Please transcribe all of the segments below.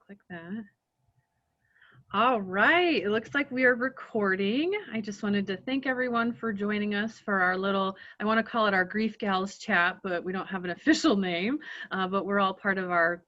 click that. All right, it looks like we are recording. I just wanted to thank everyone for joining us for our little, I want to call it our Grief Gals chat, but we don't have an official name, but we're all part of our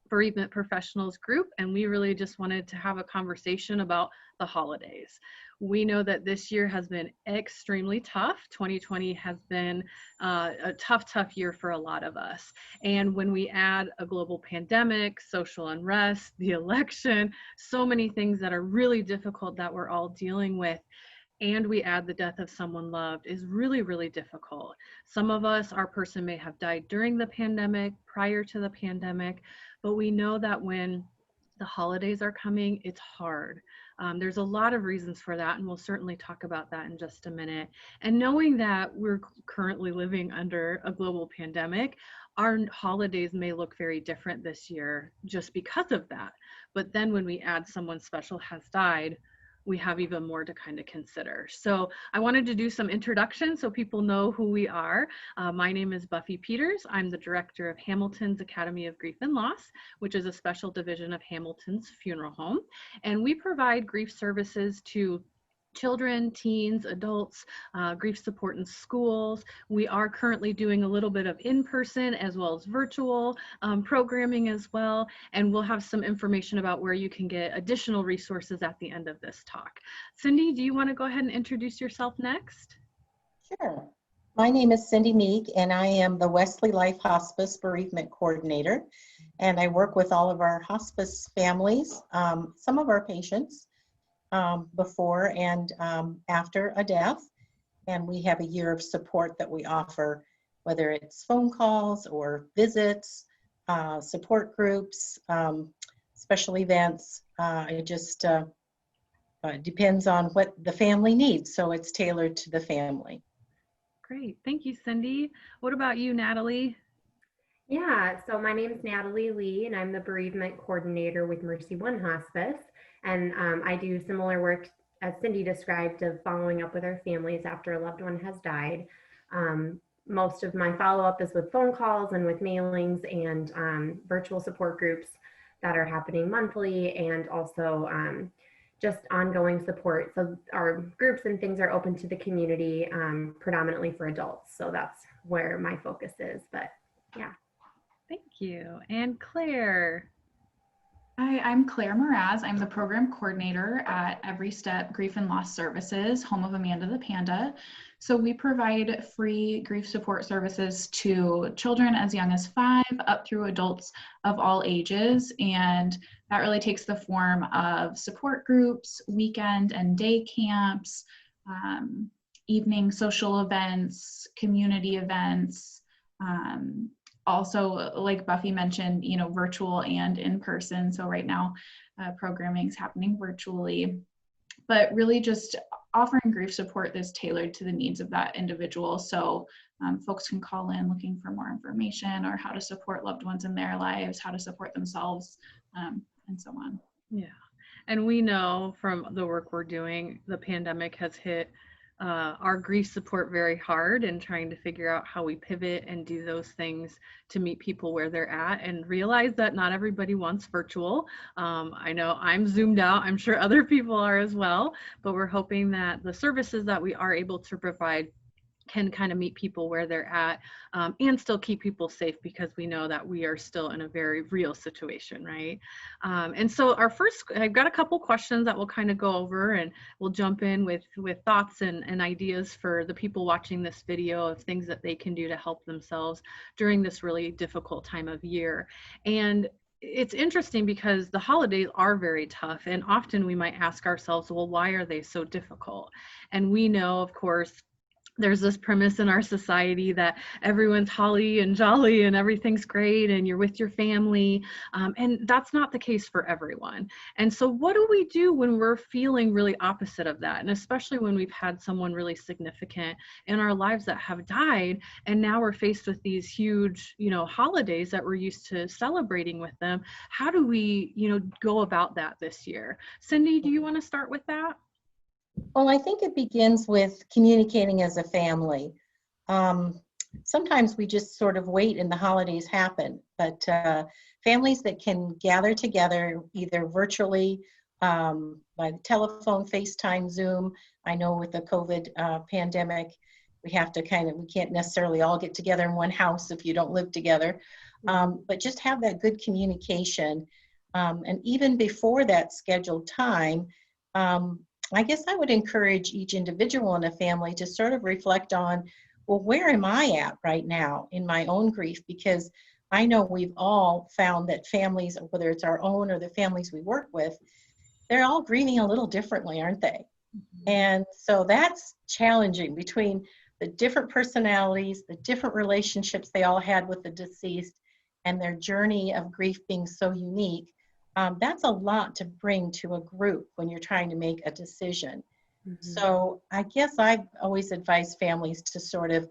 Bereavement Professionals Group, and we really just wanted to have a conversation about the holidays. We know that this year has been extremely tough. 2020 has been a tough year for a lot of us. And when we add a global pandemic, social unrest, the election, so many things that are really difficult that we're all dealing with, and we add the death of someone loved, is really, really difficult. Some of us, our person may have died during the pandemic, prior to the pandemic, but we know that when the holidays are coming, it's hard. There's a lot of reasons for that, and we'll certainly talk about that in just a minute. And knowing that we're currently living under a global pandemic, our holidays may look very different this year just because of that. But then when we add someone special has died, we have even more to kind of consider. So I wanted to do some introductions so people know who we are. My name is Buffy Peters. I'm the director of Hamilton's Academy of Grief and Loss, which is a special division of Hamilton's funeral home. And we provide grief services to children, teens, adults, grief support in schools. We are currently doing a little bit of in-person as well as virtual programming as well. And we'll have some information about where you can get additional resources at the end of this talk. Cindy, do you want to go ahead and introduce yourself next? Sure. My name is Cindy Meek, and I am the WesleyLife Hospice Bereavement Coordinator. And I work with all of our hospice families, some of our patients, before and after a death, and we have a year of support that we offer, whether it's phone calls or visits, support groups, special events. It just depends on what the family needs, so it's tailored to the family. Great, thank you, Cindy. What about you, Natalie? Yeah, so my name is Natalie Lee, and I'm the Bereavement Coordinator with MercyOne Hospice. And I do similar work as Cindy described of following up with our families after a loved one has died. Most of my follow-up is with phone calls and with mailings and virtual support groups that are happening monthly, and also just ongoing support. So our groups and things are open to the community, predominantly for adults. So that's where my focus is, but yeah. Thank you. And Claire? Hi, I'm Claire Mraz. I'm the program coordinator at Every Step Grief and Loss Services, home of Amanda the Panda. So we provide free grief support services to children as young as 5 up through adults of all ages. And that really takes the form of support groups, weekend and day camps, evening social events, community events, also, like Buffy mentioned, you know, virtual and in person. So right now, programming is happening virtually, but really just offering grief support that's tailored to the needs of that individual. So folks can call in looking for more information or how to support loved ones in their lives, how to support themselves, and so on. Yeah, and we know from the work we're doing, the pandemic has hit our grief support very hard, and trying to figure out how we pivot and do those things to meet people where they're at, and realize that not everybody wants virtual. I know I'm zoomed out, I'm sure other people are as well, but we're hoping that the services that we are able to provide can kind of meet people where they're at, and still keep people safe, because we know that we are still in a very real situation, right? And so I've got a couple questions that we'll kind of go over, and we'll jump in with thoughts and ideas for the people watching this video of things that they can do to help themselves during this really difficult time of year. And it's interesting because the holidays are very tough, and often we might ask ourselves, well, why are they so difficult? And we know, of course, there's this premise in our society that everyone's holly and jolly and everything's great and you're with your family. And that's not the case for everyone. And so what do we do when we're feeling really opposite of that? And especially when we've had someone really significant in our lives that have died, and now we're faced with these huge, holidays that we're used to celebrating with them. How do we, go about that this year? Cindy, do you want to start with that? Well, I think it begins with communicating as a family. Sometimes we just sort of wait and the holidays happen, but families that can gather together either virtually, by telephone, FaceTime, Zoom. I know with the COVID pandemic, we can't necessarily all get together in one house if you don't live together, but just have that good communication. And even before that scheduled time, I guess I would encourage each individual in a family to sort of reflect on, well, where am I at right now in my own grief? Because I know we've all found that families, whether it's our own or the families we work with, they're all grieving a little differently, aren't they? And so that's challenging between the different personalities, the different relationships they all had with the deceased, and their journey of grief being so unique. That's a lot to bring to a group when you're trying to make a decision. So I guess I've always advised families to sort of,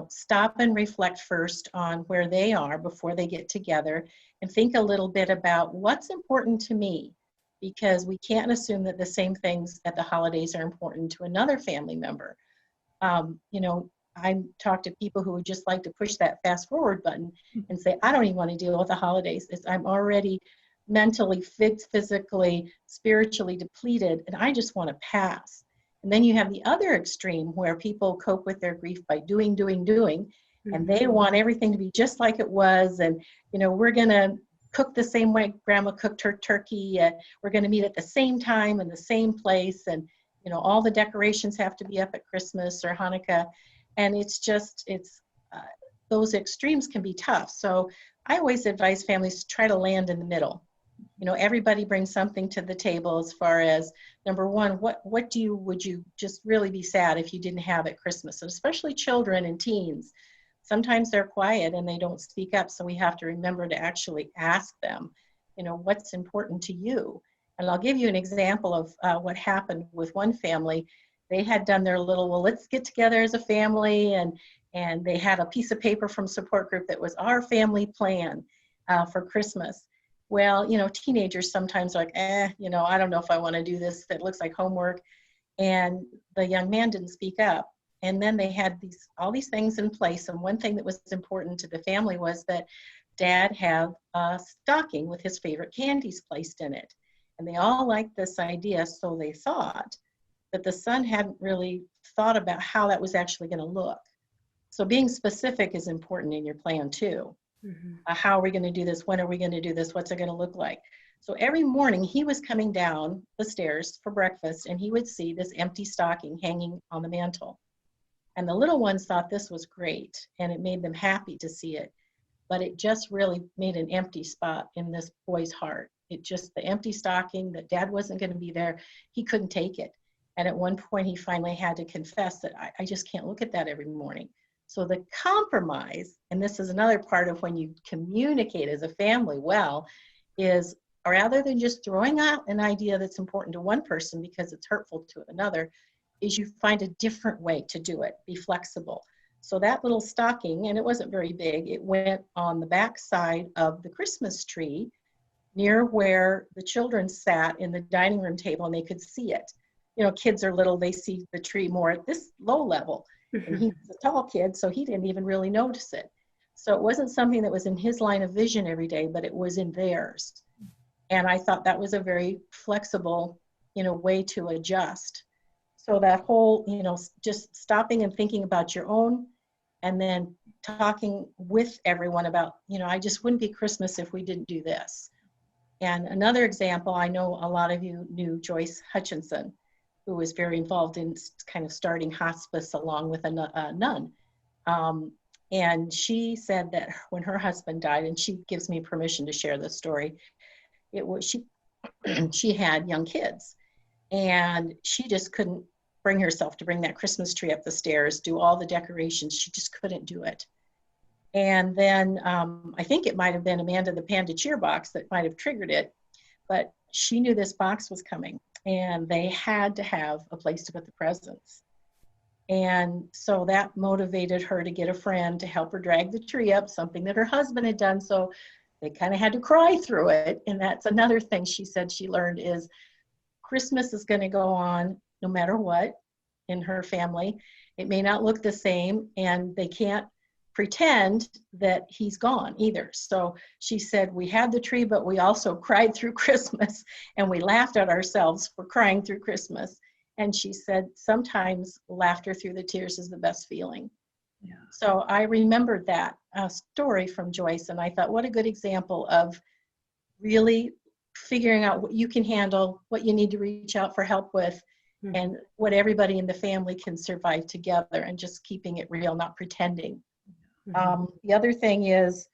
stop and reflect first on where they are before they get together, and think a little bit about what's important to me, because we can't assume that the same things at the holidays are important to another family member. I talk to people who would just like to push that fast forward button and say, I don't even want to deal with the holidays. I'm already mentally, physically, spiritually depleted, and I just want to pass. And then you have the other extreme where people cope with their grief by doing, and they want everything to be just like it was. And, we're going to cook the same way grandma cooked her turkey. We're going to meet at the same time in the same place. And, all the decorations have to be up at Christmas or Hanukkah. And those extremes can be tough. So I always advise families to try to land in the middle. Everybody brings something to the table as far as, number one, would you just really be sad if you didn't have at Christmas? And especially children and teens. Sometimes they're quiet and they don't speak up. So we have to remember to actually ask them, what's important to you? And I'll give you an example of what happened with one family. They had done their little, well, let's get together as a family. And they had a piece of paper from support group that was our family plan for Christmas. Well, teenagers sometimes are like, I don't know if I want to do this. That looks like homework. And the young man didn't speak up. And then they had all these things in place. And one thing that was important to the family was that Dad had a stocking with his favorite candies placed in it. And they all liked this idea, so they thought that the son hadn't really thought about how that was actually going to look. So being specific is important in your plan too. How are we going to do this? When are we going to do this? What's it going to look like? So every morning he was coming down the stairs for breakfast, and he would see this empty stocking hanging on the mantle. And the little ones thought this was great, and it made them happy to see it. But it just really made an empty spot in this boy's heart. The empty stocking, that Dad wasn't going to be there, he couldn't take it. And at one point he finally had to confess that I just can't look at that every morning. So the compromise, and this is another part of when you communicate as a family well, is rather than just throwing out an idea that's important to one person because it's hurtful to another, is you find a different way to do it. Be flexible. So that little stocking, and it wasn't very big, it went on the back side of the Christmas tree near where the children sat in the dining room table, and they could see it. Kids are little, they see the tree more at this low level. And he's a tall kid, so he didn't even really notice it. So it wasn't something that was in his line of vision every day, but it was in theirs. And I thought that was a very flexible, way to adjust. So that whole, just stopping and thinking about your own, and then talking with everyone about, I just wouldn't be Christmas if we didn't do this. And another example, I know a lot of you knew Joyce Hutchinson, who was very involved in kind of starting hospice along with a nun. And she said that when her husband died, and she gives me permission to share this story, she had young kids, and she just couldn't bring herself to bring that Christmas tree up the stairs, do all the decorations. She just couldn't do it. And then I think it might have been Amanda the Panda cheer box that might have triggered it, but she knew this box was coming, and they had to have a place to put the presents. And so that motivated her to get a friend to help her drag the tree up, something that her husband had done. So they kind of had to cry through it. And that's another thing she said she learned is Christmas is going to go on no matter what in her family. It may not look the same, and they can't pretend that he's gone either. So she said, we had the tree, but we also cried through Christmas, and we laughed at ourselves for crying through Christmas. And she said, sometimes laughter through the tears is the best feeling. Yeah. So I remembered that story from Joyce, and I thought, what a good example of really figuring out what you can handle, what you need to reach out for help with, and what everybody in the family can survive together, and just keeping it real, not pretending. The other thing is,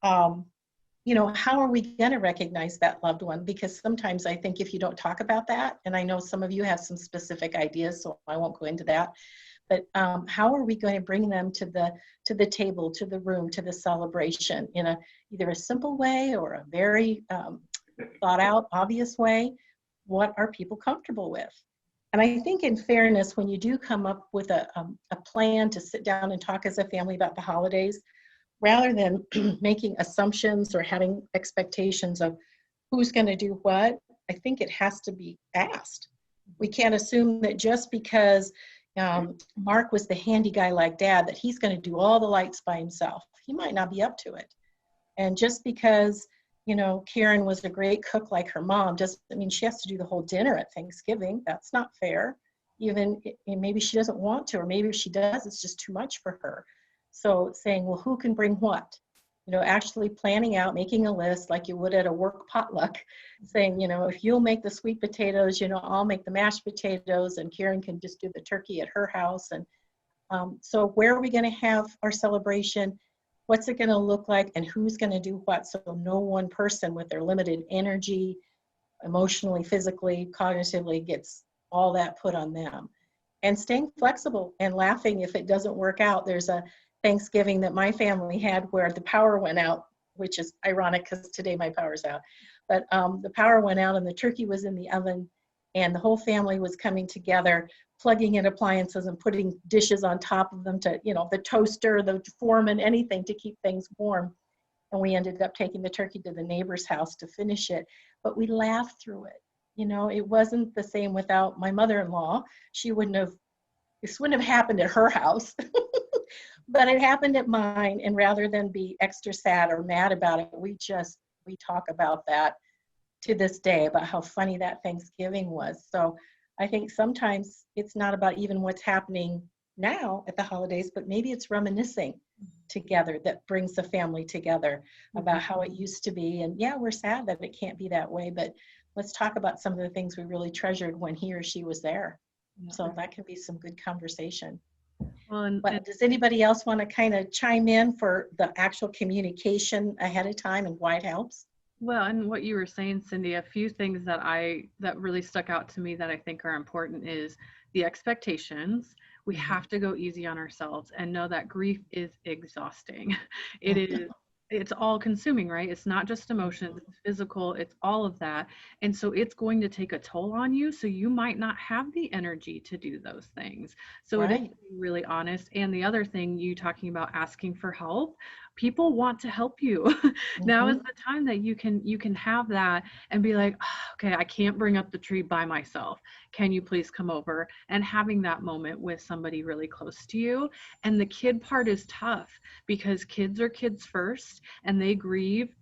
you know, how are we going to recognize that loved one? Because sometimes I think if you don't talk about that, and I know some of you have some specific ideas, so I won't go into that, but how are we going to bring them to the table, to the room, to the celebration in either a simple way or a very thought out, obvious way? What are people comfortable with? And I think in fairness, when you do come up with a plan to sit down and talk as a family about the holidays, rather than making assumptions or having expectations of who's going to do what, I think it has to be asked. We can't assume that just because Mark was the handy guy like Dad, that he's going to do all the lights by himself. He might not be up to it. And just because, you know, Karen was a great cook like her mom doesn't mean she has to do the whole dinner at Thanksgiving. That's not fair. Even maybe she doesn't want to, or maybe if she does, it's just too much for her. So saying, well, who can bring what? You know, actually planning out, making a list like you would at a work potluck, saying, you know, if you'll make the sweet potatoes, you know, I'll make the mashed potatoes, and Karen can just do the turkey at her house. And so where are we going to have our celebration? What's it going to look like, and who's going to do what? So no one person with their limited energy, emotionally, physically, cognitively, gets all that put on them. And staying flexible and laughing if it doesn't work out. There's a Thanksgiving that my family had where the power went out, which is ironic because today my power's out. But the power went out and the turkey was in the oven, and the whole family was coming together, plugging in appliances and putting dishes on top of them to, you know, the toaster, the foreman, anything to keep things warm. And we ended up taking the turkey to the neighbor's house to finish it. But we laughed through it. You know, it wasn't the same without my mother-in-law. This wouldn't have happened at her house. But it happened at mine, and rather than be extra sad or mad about it, we talk about that to this day, about how funny that Thanksgiving was. So I think sometimes it's not about even what's happening now at the holidays, but maybe it's reminiscing together that brings the family together about how it used to be. And yeah, we're sad that it can't be that way, but let's talk about some of the things we really treasured when he or she was there. So that can be some good conversation. Well, but does anybody else want to kind of chime in for the actual communication ahead of time and why it helps? Well, and what you were saying, Cindy, a few things that really stuck out to me that I think are important is the expectations. We have to go easy on ourselves and know that grief is exhausting. It's all consuming, right? It's not just emotions, it's physical, it's all of that. And so it's going to take a toll on you. So you might not have the energy to do those things. So it is really honest. And the other thing, you talking about asking for help, people want to help you. Now is the time that you can have that and be like, oh, okay, I can't bring up the tree by myself. Can you please come over? And having that moment with somebody really close to you. And the kid part is tough because kids are kids first, and they grieve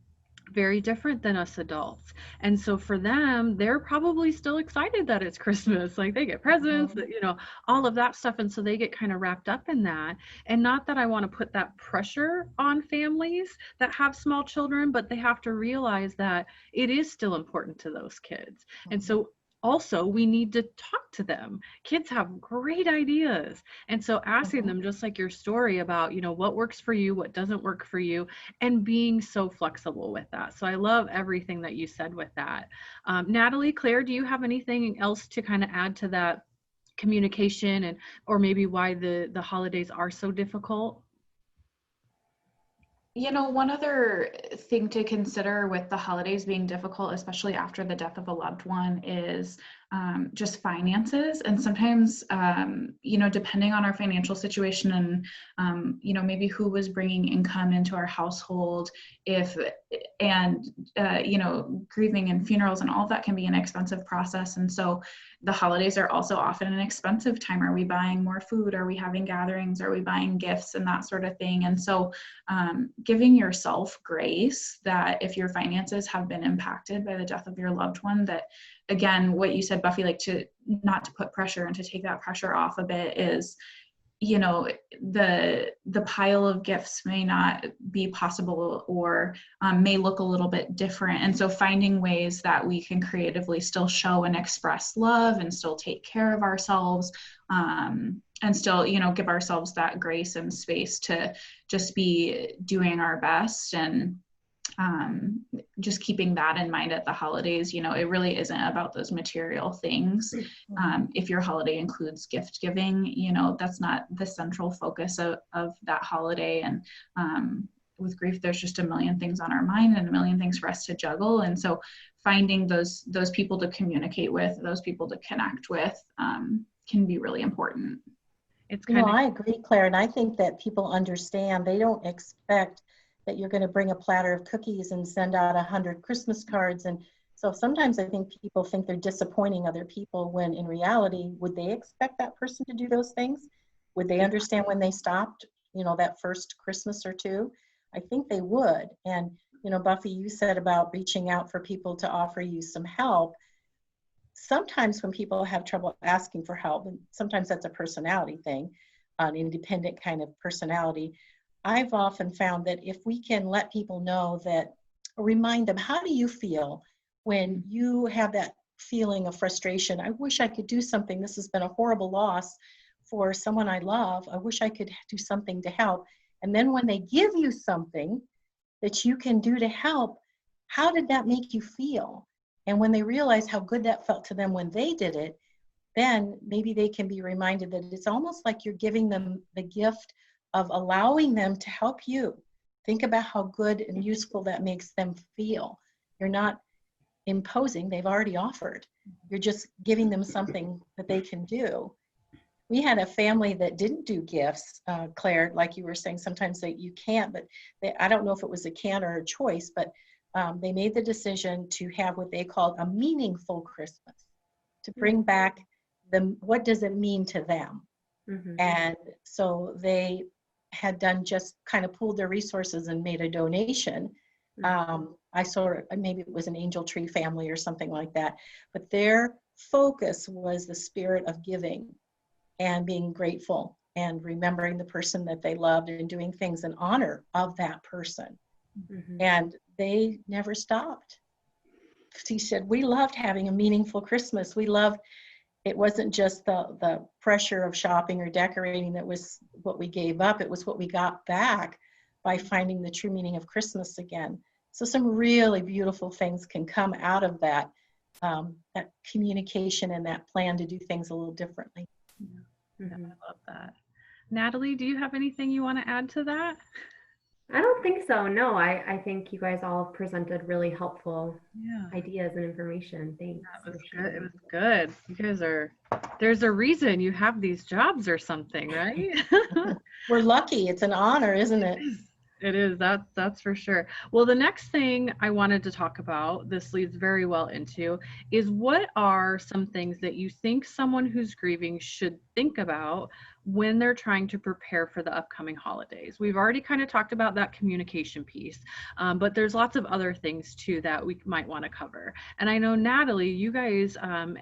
very different than us adults. And so for them, they're probably still excited that it's Christmas, like they get presents, you know, all of that stuff. And so they get kind of wrapped up in that. And not that I want to put that pressure on families that have small children, but they have to realize that it is still important to those kids. And so also, we need to talk to them. Kids have great ideas. And so asking them, just like your story about, you know, what works for you, what doesn't work for you, and being so flexible with that. So I love everything that you said with that. Natalie, Claire, do you have anything else to kind of add to that communication, and or maybe why the holidays are so difficult? You know, one other thing to consider with the holidays being difficult, especially after the death of a loved one, is just finances. And sometimes, depending on our financial situation and, maybe who was bringing income into our household, grieving and funerals and all of that can be an expensive process. And so the holidays are also often an expensive time. Are we buying more food? Are we having gatherings? Are we buying gifts and that sort of thing? And so giving yourself grace that if your finances have been impacted by the death of your loved one, that, again, what you said, Buffy, like to not to put pressure and to take that pressure off a bit is, the pile of gifts may not be possible or may look a little bit different. And so finding ways that we can creatively still show and express love and still take care of ourselves, and still, give ourselves that grace and space to just be doing our best, and just keeping that in mind at the holidays. It really isn't about those material things. If your holiday includes gift giving, that's not the central focus of that holiday. And with grief, there's just a million things on our mind and a million things for us to juggle. And so finding those people to communicate with, those people to connect with, can be really important. It's I agree, Claire, and I think that people understand. They don't expect that you're going to bring a platter of cookies and send out 100 Christmas cards. And so sometimes I think people think they're disappointing other people, when in reality, would they expect that person to do those things? Would they understand when they stopped, that first Christmas or two? I think they would. And, Buffy, you said about reaching out for people to offer you some help. Sometimes when people have trouble asking for help, and sometimes that's a personality thing, an independent kind of personality, I've often found that if we can let people know that, or remind them, how do you feel when you have that feeling of frustration? I wish I could do something. This has been a horrible loss for someone I love. I wish I could do something to help. And then when they give you something that you can do to help, how did that make you feel? And when they realize how good that felt to them when they did it, then maybe they can be reminded that it's almost like you're giving them the gift of allowing them to help you. Think about how good and useful that makes them feel. You're not imposing, they've already offered. You're just giving them something that they can do. We had a family that didn't do gifts, Claire, like you were saying, sometimes you can't, but I don't know if it was a can or a choice, but they made the decision to have what they called a meaningful Christmas, to bring back what does it mean to them? Mm-hmm. And so they had done, just kind of pooled their resources and made a donation. I saw, maybe it was an Angel Tree family or something like that, but their focus was the spirit of giving and being grateful and remembering the person that they loved and doing things in honor of that person. Mm-hmm. And they never stopped. He said, we loved having a meaningful Christmas. It wasn't just the pressure of shopping or decorating that was what we gave up. It was what we got back by finding the true meaning of Christmas again. So some really beautiful things can come out of that, that communication and that plan to do things a little differently. Yeah. Mm-hmm. I love that. Natalie, do you have anything you want to add to that? I don't think so. No, I think you guys all presented really helpful ideas and information. Thanks. That was good. It was good. You guys there's a reason you have these jobs or something, right? We're lucky. It's an honor, isn't it? It is. That's for sure. Well, the next thing I wanted to talk about, this leads very well into, is what are some things that you think someone who's grieving should think about when they're trying to prepare for the upcoming holidays? We've already kind of talked about that communication piece, but there's lots of other things too that we might want to cover. And I know, Natalie, you guys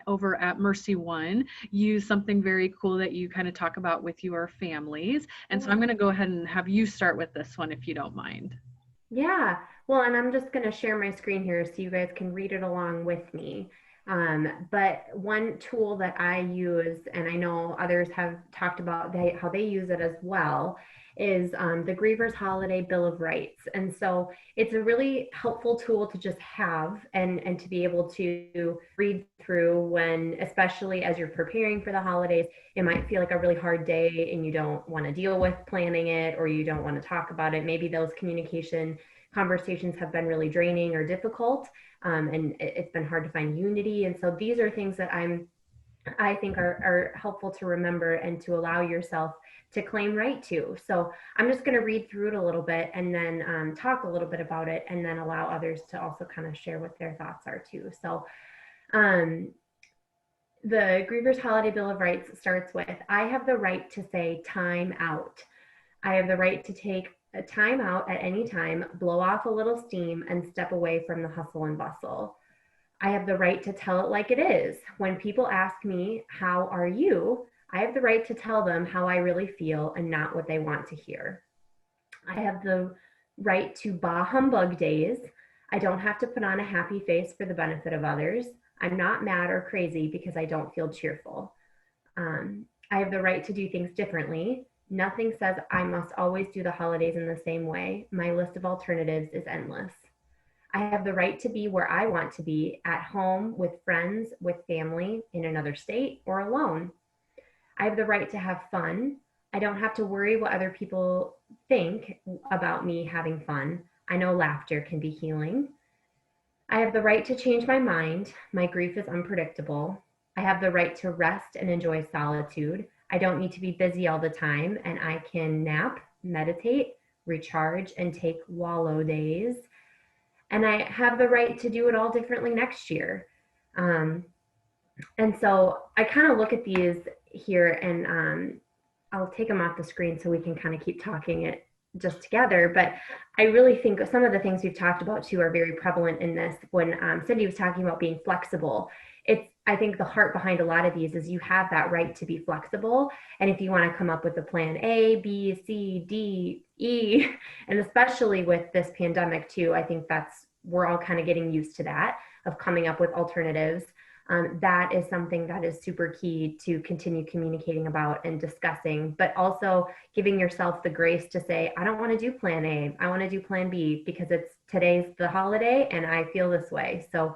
over at MercyOne use something very cool that you kind of talk about with your families. And so I'm going to go ahead and have you start with this one, if you don't mind. Yeah, well, and I'm just going to share my screen here so you guys can read it along with me. But one tool that I use, and I know others have talked about how they use it as well, is the Griever's Holiday Bill of Rights. And so it's a really helpful tool to just have and to be able to read through when, especially as you're preparing for the holidays, it might feel like a really hard day and you don't want to deal with planning it, or you don't want to talk about it. Maybe those communication conversations have been really draining or difficult, and it's been hard to find unity. And so these are things that I think are helpful to remember and to allow yourself to claim right to. So I'm just going to read through it a little bit and then talk a little bit about it, and then allow others to also kind of share what their thoughts are too. So the Grievers Holiday Bill of Rights starts with, I have the right to say time out. I have the right to take a time out at any time, blow off a little steam, and step away from the hustle and bustle. I have the right to tell it like it is. When people ask me, how are you? I have the right to tell them how I really feel and not what they want to hear. I have the right to bah humbug days. I don't have to put on a happy face for the benefit of others. I'm not mad or crazy because I don't feel cheerful. I have the right to do things differently. Nothing says I must always do the holidays in the same way. My list of alternatives is endless. I have the right to be where I want to be, at home, with friends, with family, in another state, or alone. I have the right to have fun. I don't have to worry what other people think about me having fun. I know laughter can be healing. I have the right to change my mind. My grief is unpredictable. I have the right to rest and enjoy solitude. I don't need to be busy all the time, and I can nap, meditate, recharge, and take wallow days. And I have the right to do it all differently next year. And so I kind of look at these here, and I'll take them off the screen so we can kind of keep talking it just together. But I really think some of the things we've talked about too are very prevalent in this. When Cindy was talking about being flexible, I think the heart behind a lot of these is you have that right to be flexible. And if you want to come up with a plan A, B, C, D, E, and especially with this pandemic too, I think we're all kind of getting used to that, of coming up with alternatives. That is something that is super key to continue communicating about and discussing, but also giving yourself the grace to say, I don't want to do plan A, I want to do plan B, because today's the holiday and I feel this way. So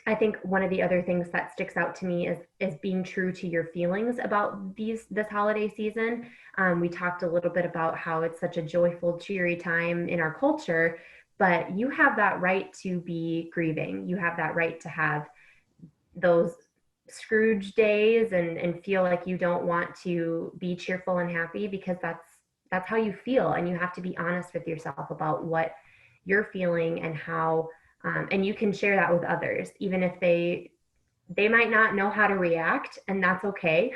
I think one of the other things that sticks out to me is being true to your feelings about this holiday season. We talked a little bit about how it's such a joyful, cheery time in our culture, but you have that right to be grieving. You have that right to have those Scrooge days and feel like you don't want to be cheerful and happy, because that's how you feel. And you have to be honest with yourself about what you're feeling and how, and you can share that with others, even if they might not know how to react, and that's okay.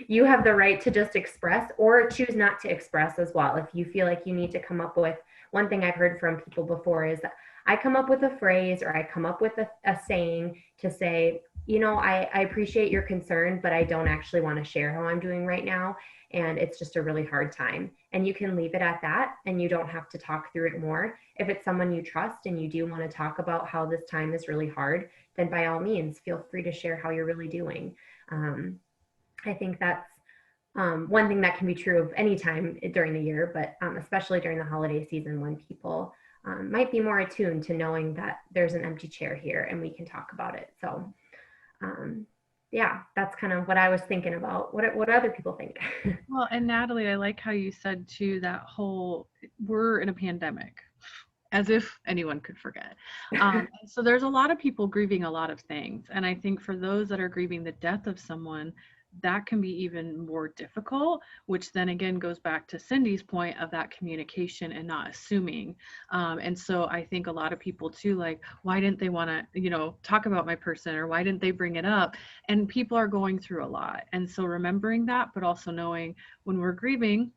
You have the right to just express or choose not to express as well. If you feel like you need to come up with, one thing I've heard from people before is that I come up with a phrase or I come up with a saying to say, I appreciate your concern, but I don't actually want to share how I'm doing right now. And it's just a really hard time. And you can leave it at that, and you don't have to talk through it more. If it's someone you trust and you do want to talk about how this time is really hard, then by all means, feel free to share how you're really doing. I think that's one thing that can be true of any time during the year, but especially during the holiday season, when people might be more attuned to knowing that there's an empty chair here and we can talk about it. So yeah, that's kind of what I was thinking about. What other people think? Well, and Natalie, I like how you said too, that we're in a pandemic, as if anyone could forget. So there's a lot of people grieving a lot of things. And I think for those that are grieving the death of someone, that can be even more difficult, which then again goes back to Cindy's point of that communication and not assuming. And so I think a lot of people too, like, why didn't they want to, talk about my person, or why didn't they bring it up? And people are going through a lot. And so remembering that, but also knowing when we're grieving,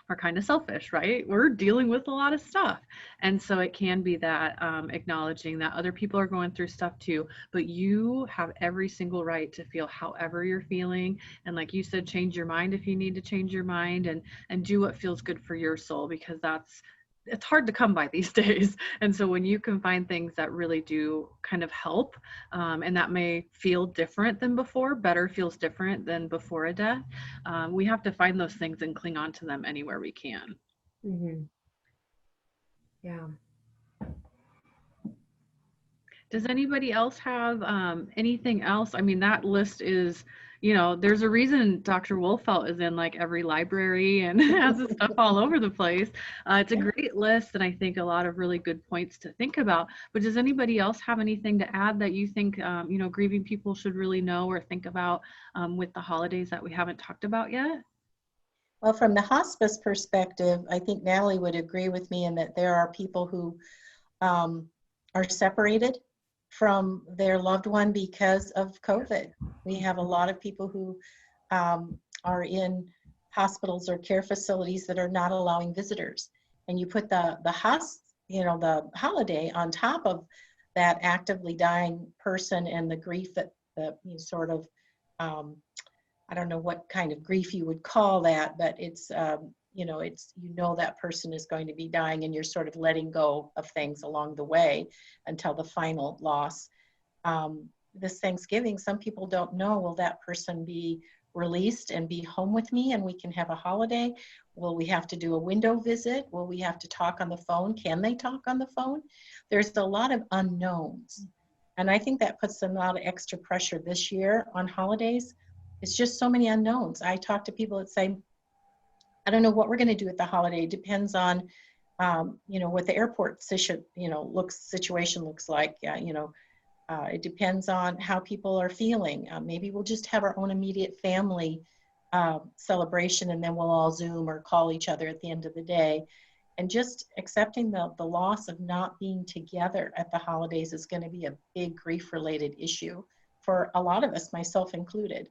are kind of selfish, right? We're dealing with a lot of stuff. And so it can be that acknowledging that other people are going through stuff too, but you have every single right to feel however you're feeling. And like you said, change your mind if you need to change your mind, and do what feels good for your soul, because it's hard to come by these days. And so when you can find things that really do kind of help, and that may feel different than before, better feels different than before a death, we have to find those things and cling on to them anywhere we can. Mm-hmm. Yeah. Does anybody else have anything else? I mean, that list is you know, there's a reason Dr. Wolfelt is in like every library and has his stuff all over the place. It's a Yeah. great list, and I think a lot of really good points to think about. But does anybody else have anything to add that you think, you know, grieving people should really know or think about with the holidays that we haven't talked about yet? Well, from the hospice perspective, I think Natalie would agree with me in that there are people who are separated from their loved one because of COVID. We have a lot of people who are in hospitals or care facilities that are not allowing visitors. And you put the holiday on top of that actively dying person and the grief that you sort of, I don't know what kind of grief you would call that, but it's, that person is going to be dying and you're sort of letting go of things along the way until the final loss. This Thanksgiving, some people don't know, will that person be released and be home with me and we can have a holiday? Will we have to do a window visit? Will we have to talk on the phone? Can they talk on the phone? There's a lot of unknowns. And I think that puts a lot of extra pressure this year on holidays. It's just so many unknowns. I talk to people that say, I don't know what we're going to do at the holiday. It depends on, what the airport situation looks like. It depends on how people are feeling. Maybe we'll just have our own immediate family celebration and then we'll all Zoom or call each other at the end of the day. And just accepting the loss of not being together at the holidays is going to be a big grief-related issue for a lot of us, myself included.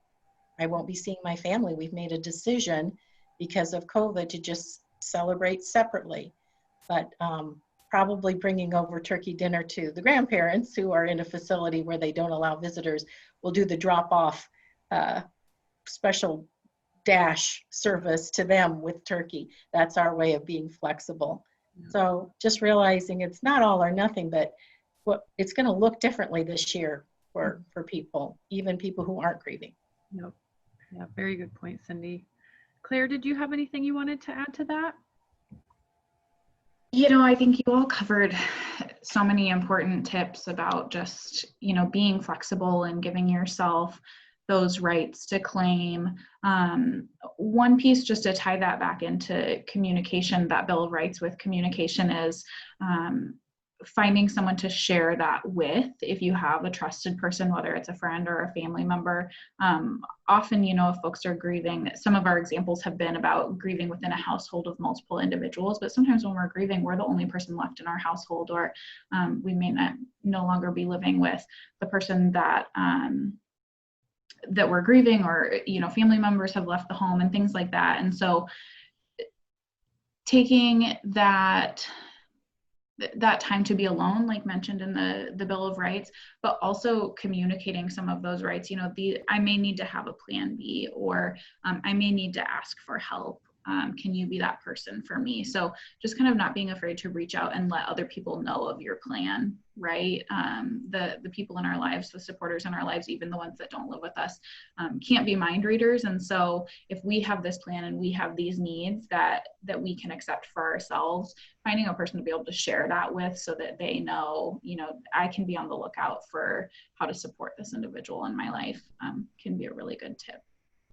I won't be seeing my family. We've made a decision because of COVID to just celebrate separately. But probably bringing over turkey dinner to the grandparents who are in a facility where they don't allow visitors. We'll do the drop-off special dash service to them with turkey. That's our way of being flexible. So just realizing it's not all or nothing, but it's going to look differently this year for people, even people who aren't grieving. Yep. Yeah, very good point, Cindy. Claire, did you have anything you wanted to add to that? I think you all covered so many important tips about just, being flexible and giving yourself those rights to claim. One piece, just to tie that back into communication, that Bill of Rights with communication, is finding someone to share that with. If you have a trusted person, whether it's a friend or a family member, often, if folks are grieving, some of our examples have been about grieving within a household of multiple individuals, but sometimes when we're grieving, we're the only person left in our household, or we may no longer be living with the person that we're grieving, or, family members have left the home and things like that. And so taking that time to be alone, like mentioned in the Bill of Rights, but also communicating some of those rights. I may need to have a plan B, or I may need to ask for help. Can you be that person for me? So just kind of not being afraid to reach out and let other people know of your plan, right? The people in our lives, the supporters in our lives, even the ones that don't live with us, can't be mind readers. And so if we have this plan and we have these needs that we can accept for ourselves, finding a person to be able to share that with, so that they know, I can be on the lookout for how to support this individual in my life, can be a really good tip.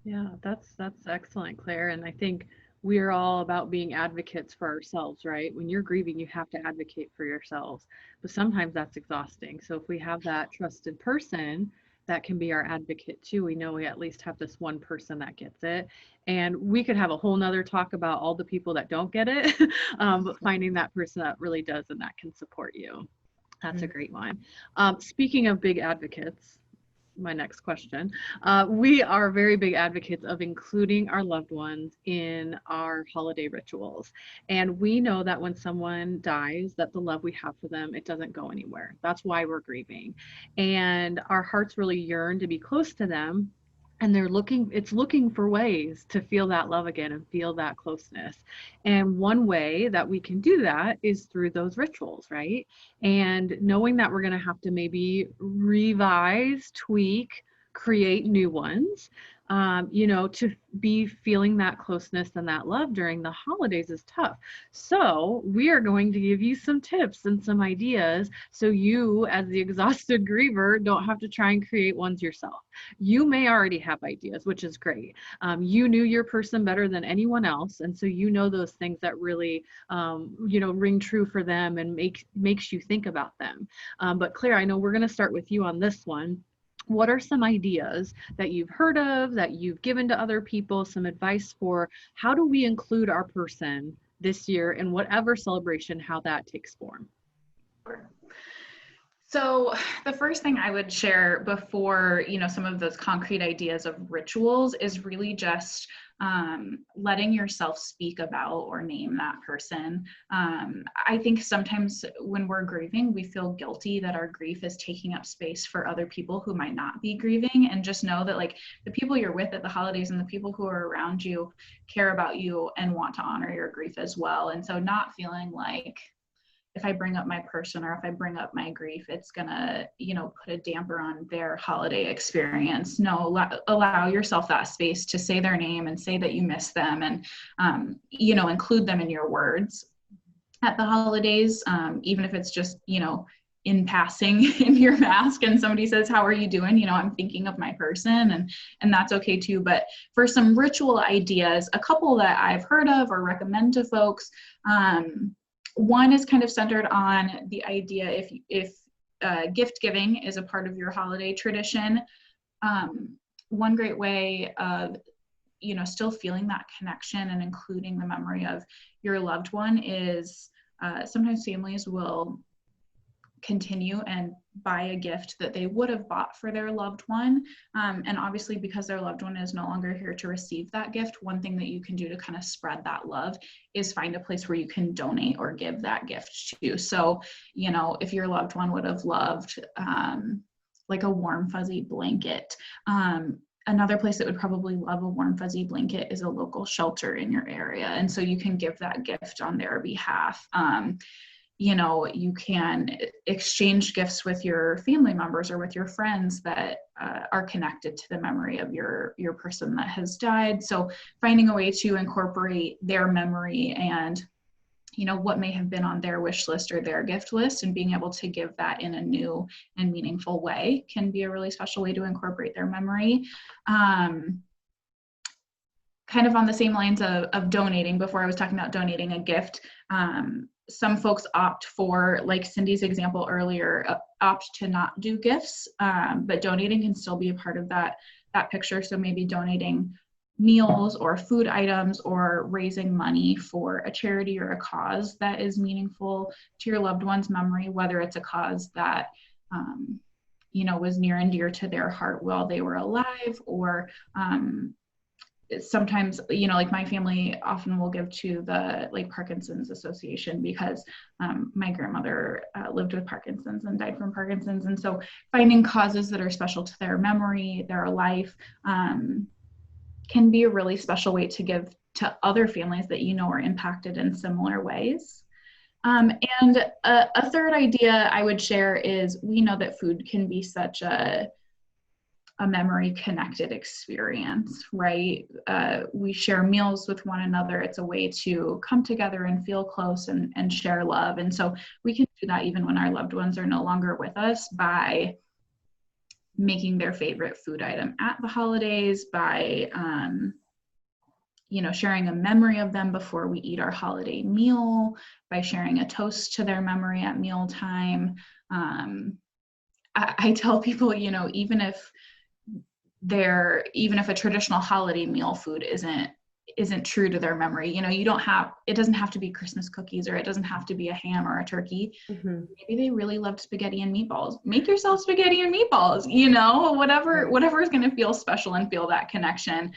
Yeah, that's excellent, Claire. And I think we're all about being advocates for ourselves, right? When you're grieving, you have to advocate for yourselves, but sometimes that's exhausting. So if we have that trusted person that can be our advocate too, we know we at least have this one person that gets it. And we could have a whole nother talk about all the people that don't get it, but finding that person that really does and that can support you. That's a great one. Speaking of big advocates, my next question. We are very big advocates of including our loved ones in our holiday rituals. And we know that when someone dies, that the love we have for them, it doesn't go anywhere. That's why we're grieving. And our hearts really yearn to be close to them. And it's looking for ways to feel that love again and feel that closeness. And one way that we can do that is through those rituals, right? And knowing that we're going to have to maybe revise, tweak, create new ones. to be feeling that closeness and that love during the holidays is tough. So we are going to give you some tips and some ideas so you, as the exhausted griever, don't have to try and create ones yourself. You may already have ideas, which is great. You knew your person better than anyone else, and so you know those things that really, ring true for them and makes you think about them. But Claire, I know we're going to start with you on this one. What are some ideas that you've heard of, that you've given to other people, some advice for how do we include our person this year in whatever celebration, how that takes form? So the first thing I would share before, some of those concrete ideas of rituals is really just letting yourself speak about or name that person. I think sometimes when we're grieving, we feel guilty that our grief is taking up space for other people who might not be grieving, and just know that like the people you're with at the holidays and the people who are around you care about you and want to honor your grief as well. And so not feeling like if I bring up my person or if I bring up my grief, it's gonna, put a damper on their holiday experience. No, allow yourself that space to say their name and say that you miss them, and, include them in your words at the holidays, even if it's just, in passing in your mask and somebody says, how are you doing? I'm thinking of my person, and that's okay too. But for some ritual ideas, a couple that I've heard of or recommend to folks, one is kind of centered on the idea if gift giving is a part of your holiday tradition. One great way of, still feeling that connection and including the memory of your loved one is sometimes families will continue and buy a gift that they would have bought for their loved one. And obviously, because their loved one is no longer here to receive that gift, one thing that you can do to kind of spread that love is find a place where you can donate or give that gift to. So, if your loved one would have loved like a warm, fuzzy blanket, another place that would probably love a warm, fuzzy blanket is a local shelter in your area. And so you can give that gift on their behalf. You can exchange gifts with your family members or with your friends that are connected to the memory of your person that has died. So finding a way to incorporate their memory and, what may have been on their wish list or their gift list, and being able to give that in a new and meaningful way can be a really special way to incorporate their memory. Kind of on the same lines of donating, before I was talking about donating a gift, some folks opt for, like Cindy's example earlier, opt to not do gifts, but donating can still be a part of that picture. So maybe donating meals or food items or raising money for a charity or a cause that is meaningful to your loved one's memory, whether it's a cause that, was near and dear to their heart while they were alive, or sometimes, like my family often will give to the Parkinson's Association because my grandmother lived with Parkinson's and died from Parkinson's. And so finding causes that are special to their memory, their life, can be a really special way to give to other families that are impacted in similar ways. And a third idea I would share is, we know that food can be such a memory connected experience, right? We share meals with one another. It's a way to come together and feel close and share love. And so we can do that even when our loved ones are no longer with us, by making their favorite food item at the holidays, by sharing a memory of them before we eat our holiday meal, by sharing a toast to their memory at mealtime. I tell people, even if a traditional holiday meal food isn't true to their memory, it doesn't have to be Christmas cookies, or it doesn't have to be a ham or a turkey. Mm-hmm. Maybe they really loved spaghetti and meatballs. Make yourself spaghetti and meatballs, whatever is going to feel special and feel that connection.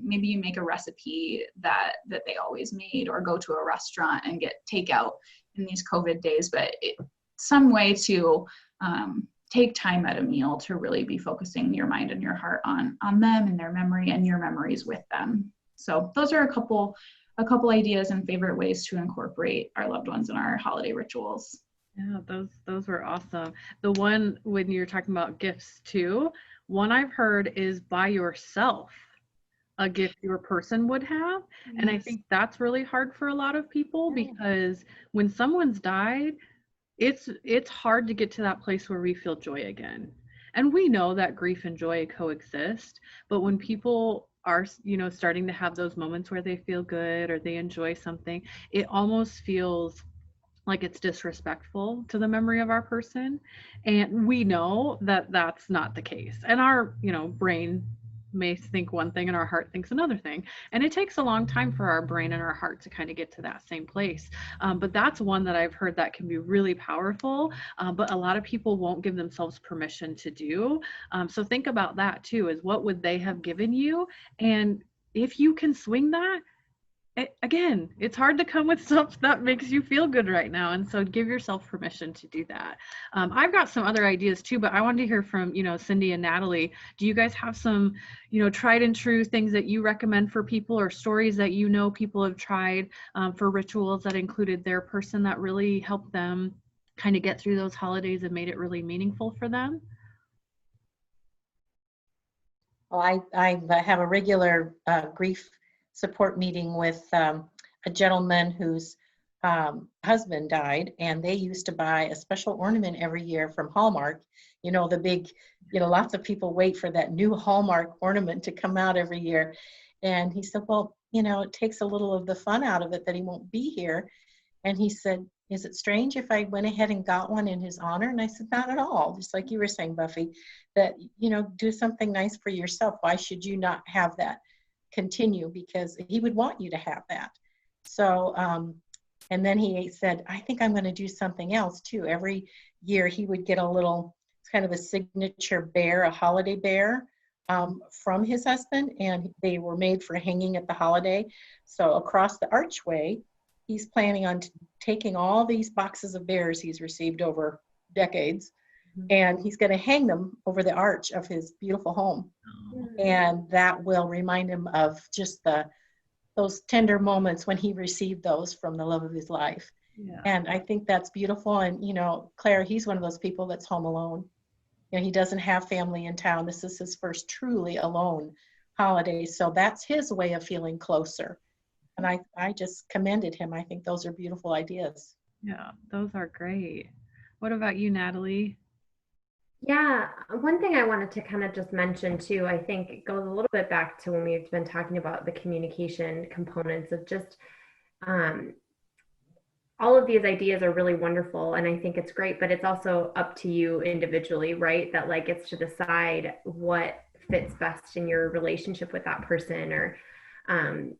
Maybe you make a recipe that they always made, or go to a restaurant and get takeout in these COVID days, but some way to take time at a meal to really be focusing your mind and your heart on them and their memory and your memories with them. So those are a couple ideas and favorite ways to incorporate our loved ones in our holiday rituals. Yeah, those were awesome. The one when you're talking about gifts too, One I've heard is buy yourself a gift your person would have. And I think that's really hard for a lot of people because when someone's died, it's hard to get to that place where we feel joy again. And we know that grief and joy coexist, but when people are, starting to have those moments where they feel good or they enjoy something, it almost feels like it's disrespectful to the memory of our person. And we know that that's not the case. And our, brain may think one thing and our heart thinks another thing. And it takes a long time for our brain and our heart to kind of get to that same place. But that's one that I've heard that can be really powerful, but a lot of people won't give themselves permission to do. So think about that too, is what would they have given you? And if you can swing that, again, it's hard to come with stuff that makes you feel good right now. And so give yourself permission to do that. I've got some other ideas too, but I wanted to hear from, Cindy and Natalie. Do you guys have some, tried and true things that you recommend for people, or stories that people have tried for rituals that included their person that really helped them kind of get through those holidays and made it really meaningful for them? Well, I have a regular grief support meeting with a gentleman whose husband died, and they used to buy a special ornament every year from Hallmark. The big, lots of people wait for that new Hallmark ornament to come out every year. And he said, well, it takes a little of the fun out of it that he won't be here. And he said, is it strange if I went ahead and got one in his honor? And I said, not at all. Just like you were saying, Buffy, that, do something nice for yourself. Why should you not have that continue? Because he would want you to have that. So, and then he said, I think I'm going to do something else too. Every year he would get a little, it's kind of a signature bear, a holiday bear from his husband, and they were made for hanging at the holiday. So across the archway, he's planning on taking all these boxes of bears he's received over decades, and he's going to hang them over the arch of his beautiful home. And that will remind him of just those tender moments when he received those from the love of his life. Yeah. And I think that's beautiful. And, Claire, he's one of those people that's home alone. He doesn't have family in town. This is his first truly alone holiday. So that's his way of feeling closer. And I just commended him. I think those are beautiful ideas. Yeah, those are great. What about you, Natalie? Yeah, one thing I wanted to kind of just mention too, I think it goes a little bit back to when we've been talking about the communication components of just all of these ideas are really wonderful, and I think it's great, but it's also up to you individually, right? That like it's to decide what fits best in your relationship with that person, or and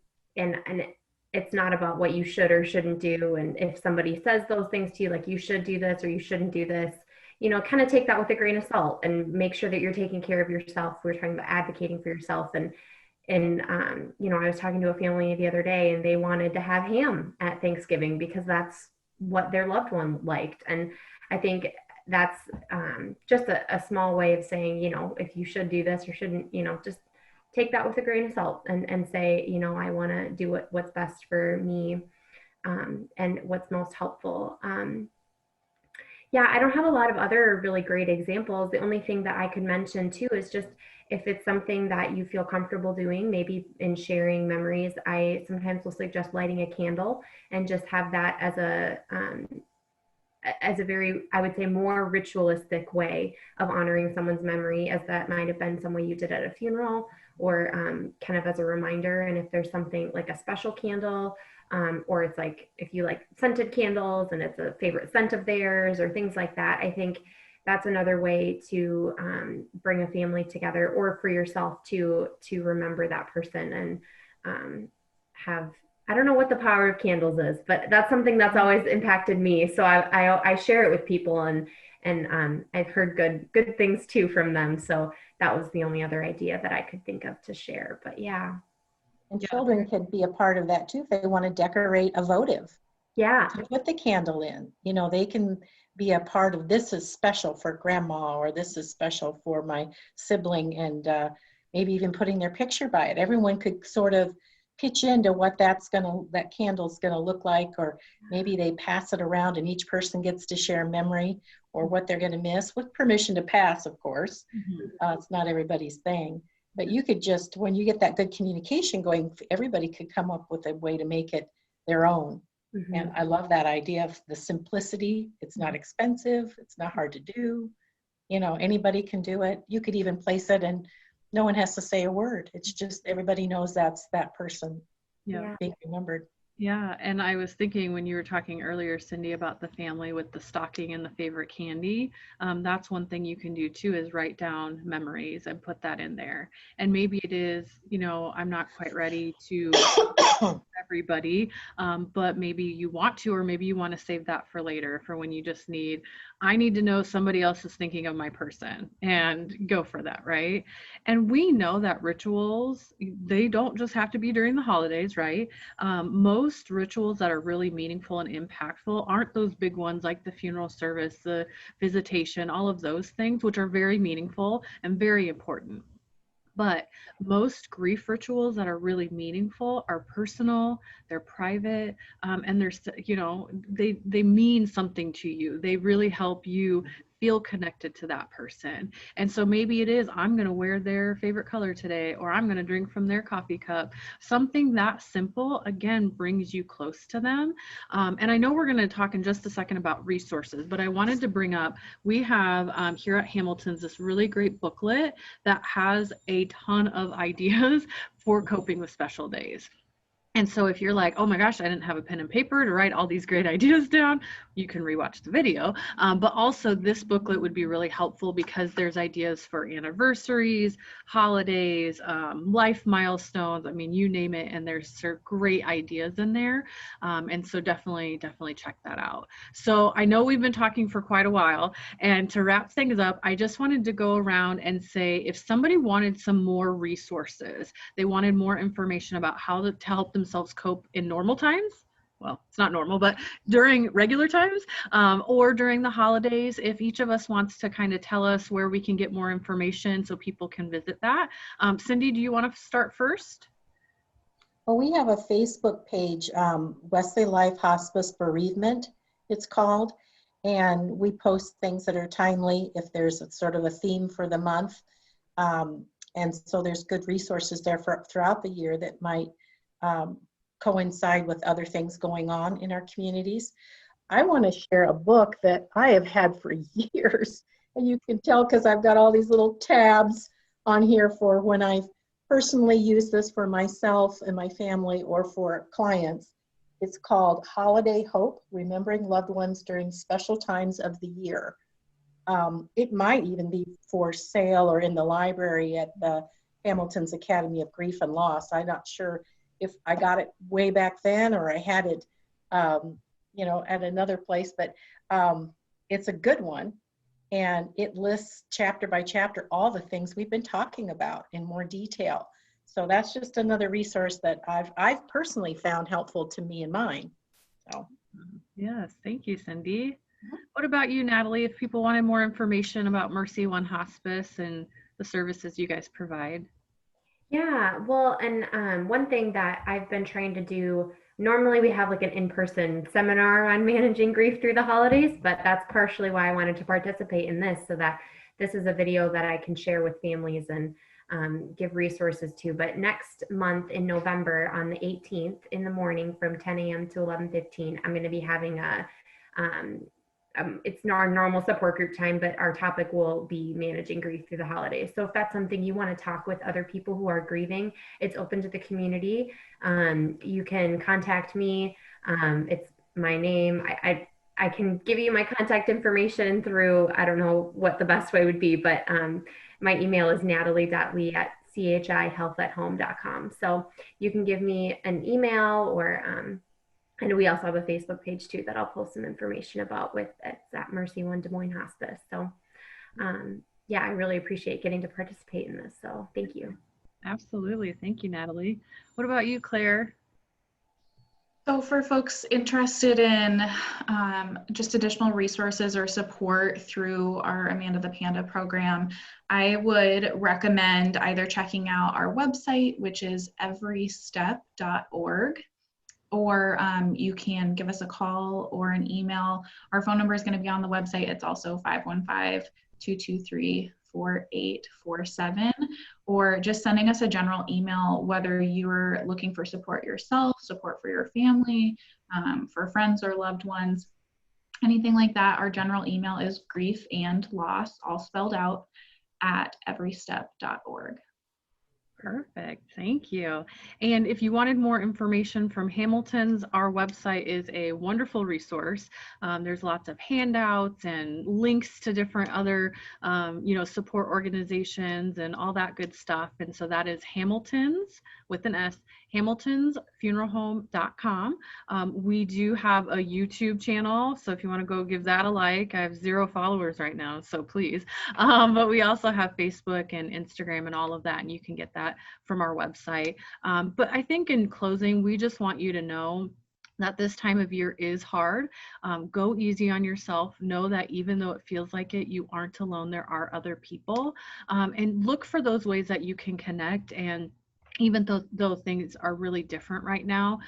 it's not about what you should or shouldn't do. And if somebody says those things to you, like you should do this or you shouldn't do this, kind of take that with a grain of salt and make sure that you're taking care of yourself. We're talking about advocating for yourself. And I was talking to a family the other day, and they wanted to have ham at Thanksgiving because that's what their loved one liked. And I think that's just a small way of saying, if you should do this or shouldn't, just take that with a grain of salt and say, I want to do what's best for me and what's most helpful. Yeah, I don't have a lot of other really great examples. The only thing that I could mention too is just if it's something that you feel comfortable doing, maybe in sharing memories, I sometimes will suggest lighting a candle and just have that as a very, I would say, more ritualistic way of honoring someone's memory, as that might have been some way you did at a funeral, or kind of as a reminder. And if there's something like a special candle, or it's like if you like scented candles and it's a favorite scent of theirs or things like that, I think that's another way to bring a family together, or for yourself to remember that person and have, I don't know what the power of candles is, but that's something that's always impacted me. So I share it with people, and I've heard good things too from them. So that was the only other idea that I could think of to share. But yeah. And children could be a part of that too if they want to decorate a votive. Yeah. To put the candle in. They can be a part of, this is special for grandma, or this is special for my sibling, and maybe even putting their picture by it. Everyone could sort of pitch into what that candle's gonna look like, or maybe they pass it around and each person gets to share memory or what they're gonna miss, with permission to pass, of course. It's not everybody's thing, but you could just, when you get that good communication going, everybody could come up with a way to make it their own. And I love that idea of the simplicity. It's not expensive, it's not hard to do. You know, anybody can do it. You could even place it and no one has to say a word. It's just everybody knows that's that person being remembered. Yeah, and I was thinking when you were talking earlier, Cindy, about the family with the stocking and the favorite candy, that's one thing you can do too, is write down memories and put that in there. And maybe it is, you know, I'm not quite ready to everybody, but maybe you want to, or maybe you want to save that for later, for when you just need, I need to know somebody else is thinking of my person, and go for that, right? And we know that rituals, they don't just have to be during the holidays, right? Most rituals that are really meaningful and impactful aren't those big ones like the funeral service, the visitation, all of those things, which are very meaningful and very important. But most grief rituals that are really meaningful are personal, they're private, and they're, you know, they mean something to you. They really help you feel connected to that person. And so maybe it is, I'm going to wear their favorite color today, or I'm going to drink from their coffee cup. Something that simple, again, brings you close to them. And I know we're going to talk in just a second about resources, but I wanted to bring up, we have here at Hamilton's this really great booklet that has a ton of ideas for coping with special days. And so if you're like, oh my gosh, I didn't have a pen and paper to write all these great ideas down, you can rewatch the video. But also this booklet would be really helpful because there's ideas for anniversaries, holidays, life milestones. I mean, you name it, and there's great ideas in there. And so definitely check that out. So I know we've been talking for quite a while, and to wrap things up, I just wanted to go around and say, if somebody wanted some more resources, they wanted more information about how to help themselves cope in normal times, well, it's not normal, but during regular times, or during the holidays, if each of us wants to kind of tell us where we can get more information so people can visit that. Cindy, do you want to start first? Well, we have a Facebook page, WesleyLife Hospice Bereavement, it's called, and we post things that are timely if there's a sort of a theme for the month. And so there's good resources there for throughout the year that might coincide with other things going on in our communities. I want to share a book that I have had for years, and you can tell because I've got all these little tabs on here for when I've personally used this for myself and my family or for clients. It's called Holiday Hope, Remembering Loved Ones During Special Times of the Year. It might even be for sale or in the library at the Hamilton's Academy of Grief and Loss. I'm not sure if I got it way back then or I had it, you know, at another place, but it's a good one. And it lists chapter by chapter all the things we've been talking about in more detail. So that's just another resource that I've personally found helpful to me and mine. So yes, thank you, Cindy. What about you, Natalie? If people wanted more information about MercyOne Hospice and the services you guys provide. Yeah, well, and one thing that I've been trying to do, normally we have like an in-person seminar on managing grief through the holidays, but that's partially why I wanted to participate in this, so that this is a video that I can share with families and give resources to. But next month in November, on the 18th in the morning from 10 a.m. to 11:15, I'm going to be having a it's our normal support group time, but our topic will be managing grief through the holidays. So if that's something you want to talk with other people who are grieving, it's open to the community. You can contact me. It's my name. I can give you my contact information through, I don't know what the best way would be, but my email is natalie.lee@chihealthathome.com. So you can give me an email, or and we also have a Facebook page too that I'll post some information about with. It's at MercyOne Des Moines Hospice. So yeah, I really appreciate getting to participate in this. So thank you. Absolutely. Thank you, Natalie. What about you, Claire? So for folks interested in just additional resources or support through our Amanda the Panda program, I would recommend either checking out our website, which is everystep.org, or you can give us a call or an email. Our phone number is going to be on the website. It's also 515-223-4847, or just sending us a general email, whether you're looking for support yourself, support for your family, for friends or loved ones, anything like that. Our general email is griefandloss, all spelled out, at everystep.org. Perfect. Thank you. And if you wanted more information from Hamilton's, our website is a wonderful resource. There's lots of handouts and links to different other, support organizations and all that good stuff. And so that is Hamilton's with an S, hamiltonsfuneralhome.com. We do have a YouTube channel, so if you want to go give that a like, I have 0 followers right now, so please. But we also have Facebook and Instagram and all of that, and you can get that from our website. But I think in closing, we just want you to know that this time of year is hard. Go easy on yourself. Know that even though it feels like it, you aren't alone. There are other people. And look for those ways that you can connect. And even though things are really different right now,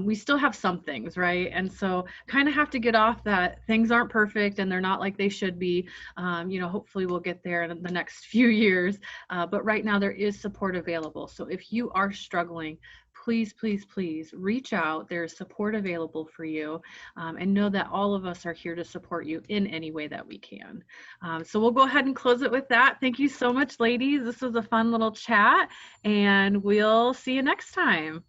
we still have some things, right? And so kind of have to get off that things aren't perfect and they're not like they should be. Hopefully we'll get there in the next few years. But right now there is support available. So if you are struggling, please, please, please reach out. There's support available for you, and know that all of us are here to support you in any way that we can. So we'll go ahead and close it with that. Thank you so much, ladies. This was a fun little chat, and we'll see you next time.